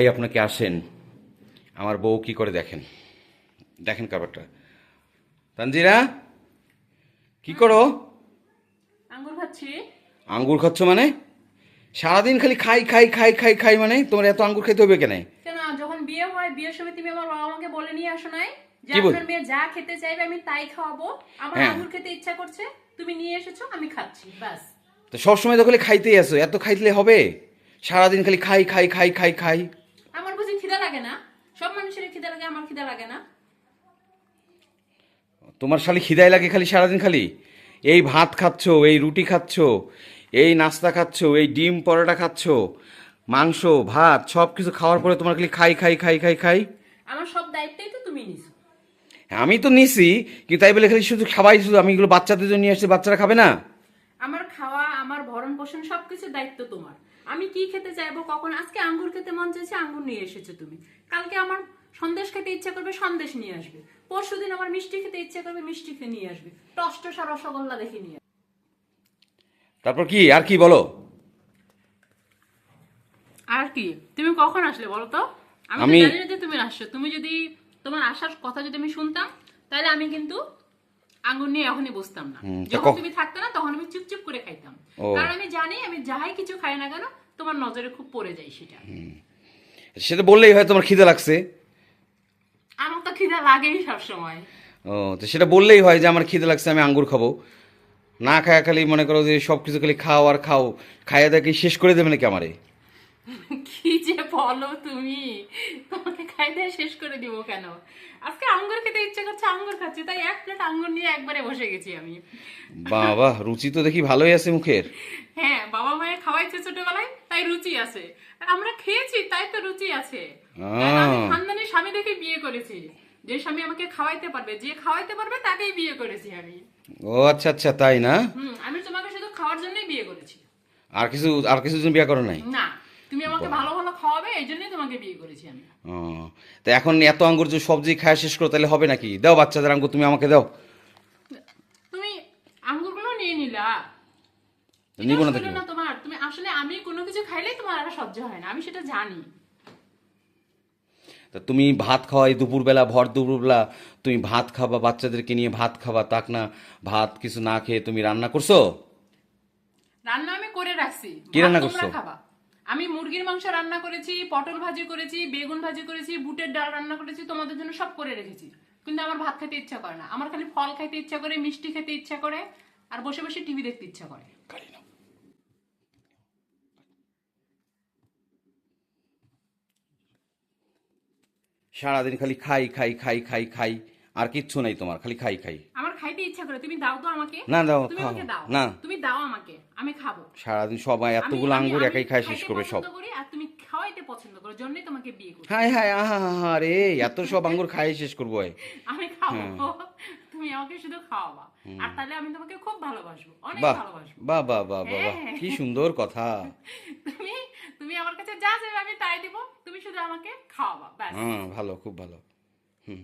এই আপনাকে আসেন, আমার বউ কি করে দেখেন, দেখেন কাবারটা। তানজিরা, কি করো? আঙ্গুর খাচ্ছি। আঙ্গুর খাচ্ছ মানে? সারাদিন খালি খাই খাই খাই খাই খাই, মানে তোমার এত আঙ্গুর খেতে হবে কেন? কেন, যখন বিয়ে হয় বিয়ের সময় তুমি আমার বাবা মাকে বলে নিয়ে আসো নাই যে কি বল? আপনার মেয়ে যা খেতে চাইবে আমি তাই খাওয়াবো? আমার হ্যাঁ, আঙ্গুর খেতে ইচ্ছা করছে, তুমি নিয়ে এসেছো, আমি খাচ্ছি, ব্যাস। তো সবসময় তো খালি খাইতেই আসো, এত খাইলে হবে? সারাদিন খালি খাই খাই খাই খাই খাই। আমার বুঝি খিদা লাগে না? সব মানুষের খিদা লাগে, আমার খিদা লাগে না? তোমার খালি খিদাই লাগে খালি সারাদিন খালি। এই ভাত খাচ্ছ, এই রুটি খাচ্ছ, এই নাস্তা খাচ্ছ, এই ডিম পরোটা খাচ্ছ, মাংস ভাত সব কিছু খাওয়ার পরে তোমার খালি খাই খাই খাই খাই খাই। আমার সব দায়িত্বই তো তুমি নিছো। আমি তো নিছি, কিন্তু তাই বলে খালি শুধু খাবাই, শুধু আমি এগুলো বাচ্চাদের জন্য নিয়ে আসছি, বাচ্চারা খাবে না? আমার খাওয়া, আমার ভরণ পোষণ সবকিছু দায়িত্ব তোমার। আমি কি খেতে চাইবো, কখন, আজকে আঙ্গুর খেতে মন চাইছে আঙ্গুর নিয়ে এসেছো তুমি, কালকে আমার সন্দেশ খেতে ইচ্ছা করবে সন্দেশ নিয়ে আসবে, পরশুদিন আমার মিষ্টি খেতে ইচ্ছা করবে মিষ্টি খেয়ে নিয়ে আসবে, টষ্ট সার রসগোল্লা দেখে নিয়ে আসবে। তারপর কি আর কি বলো? আর কি, তুমি কখন আসলে বলো তো? আমি তো আমি জানি না যে তুমি আসছো। তুমি যদি, তোমার আসার কথা যদি আমি শুনতাম, তাহলে আমি কিন্তু আঙ্গুর নিয়ে এখনই বসতাম না। তা যখন তুমি থাকতে না তখন আমি চুপচুপ করে খাইতাম, ও, কারণ আমি জানি আমি যাই কিছু খাই না কেন তোমার নজরে খুব পড়ে যায় সেটা। সেটা বললেই হয় তোমার খিদে লাগছে। আমার তো খিদা লাগেই সবসময়। ও, তো সেটা বললেই হয় যে আমার খিদে লাগছে, আমি আঙ্গুর খাবো। না খায়া খালি মনে করো যে সব কিছু খালি খাও আর খাও, খাইয়া দেখি শেষ করে দেবে নাকি আমারে? কি যে বলো তুমি, তোমাকে খাই দিয়ে শেষ করে দিব কেন? আজকে আঙ্গুর খেতে ইচ্ছে করছে, আঙ্গুর খাচ্ছি, তাই এক প্লেট আঙ্গুর নিয়ে একবারে বসে গেছি আমি। বাবা, রুচি তো দেখি ভালোই আছে মুখের। হ্যাঁ, বাবা মায়ের খাওয়াইছে ছোটবেলায়, তাই রুচি আছে। আর আমরা খেয়েছি, তাই তো রুচি আছে। আর আমি আহ, খানদানি স্বামী দেখে বিয়ে করেছি, যে স্বামী আমাকে খাওয়াইতে পারবে, যে খাওয়াইতে পারবে তাকেই বিয়ে করেছি আমি। ও আচ্ছা আচ্ছা, তাই না? আমি তোমাকে শুধু খাওয়ার জন্যই বিয়ে করেছি। আর কিছু জন বিয়ে করো নাই? না, তুমি আমাকে ভালো ভালো খাওয়াবে, এই জন্যই তোমাকে বিয়ে করেছি আমি। ও, তা এখন এত আঙ্গুর যে সবজি খাওয়া শেষ করো তাহলে হবে নাকি? দাও বাচ্চাদের আঙ্গুর, তুমি আমাকে দাও। তুমি আঙ্গুরগুলো নিয়ে নিলা, এটা নিব না তো হলো কি? না তোমার। তুমি আসলে, আমি কোনো কিছু খাইলেই তোমার আর সহ্য হয় না, আমি সেটা জানি। তা তুমি ভাত খাওয়াই দুপুরবেলা, ভর দুপুরবেলা তুমি ভাত খাবা, বাচ্চাদেরকে নিয়ে ভাত খাবা, তাক না ভাত কিছু না খেয়ে তুমি রান্না করছো? রান্না আমি করে রাখছি, কি ভাত রান্না তোমরা করছো? খাবা। আমি মুরগির মাংস রান্না করেছি, পটল ভাজি করেছি, বেগুন ভাজি করেছি, বুটের ডাল রান্না করেছি, তোমাদের জন্য সব করে রেখেছি। কিন্তু আমার ভাত খেতে ইচ্ছা করে না, আমার খালি ফল খেতে ইচ্ছা করে, মিষ্টি খেতে ইচ্ছা করে, আর বসে বসে টিভি দেখতে ইচ্ছা করে। সারাদিন খালি খাই খাই খাই খাই খাই, আর কিচ্ছু নাই তোমার, খালি খাই খাই। আমার খাইতে ইচ্ছা করে, তুমি দাও তো আমাকে। না দাও, তুমি খাও আমাকে দাও, না। তুমি দাও আমাকে, আমি খাবো। সারাদিন সবাই আমি এতগুলো আমি আঙ্গুর আমি একাই খায় শেষ খাইতে করবে সব। পছন্দ করি, আর তুমি খাওয়াইতে পছন্দ করো, জন্যই তোমাকে বিয়ে করছি। হাই হাই, আহা হা রে, এত সব আঙ্গুর খাই শেষ করবো এ। আমি খাবো, হ্যাঁ। তুমি আমাকে শুধু খাওয়াবা, আর তাহলে আমি তোমাকে খুব ভালোবাসবো, অনেক বাহ, ভালোবাসবো। বাহ বাহ বাহ বাহ বাহ, হ্যাঁ, কি সুন্দর কথা। তুমি তুমি আমার কাছে যা চাইবে আমি তাই দিব, তুমি শুধু আমাকে খাওয়াবা, ব্যাস। হ্যাঁ, ভালো, খুব ভালো। হুম।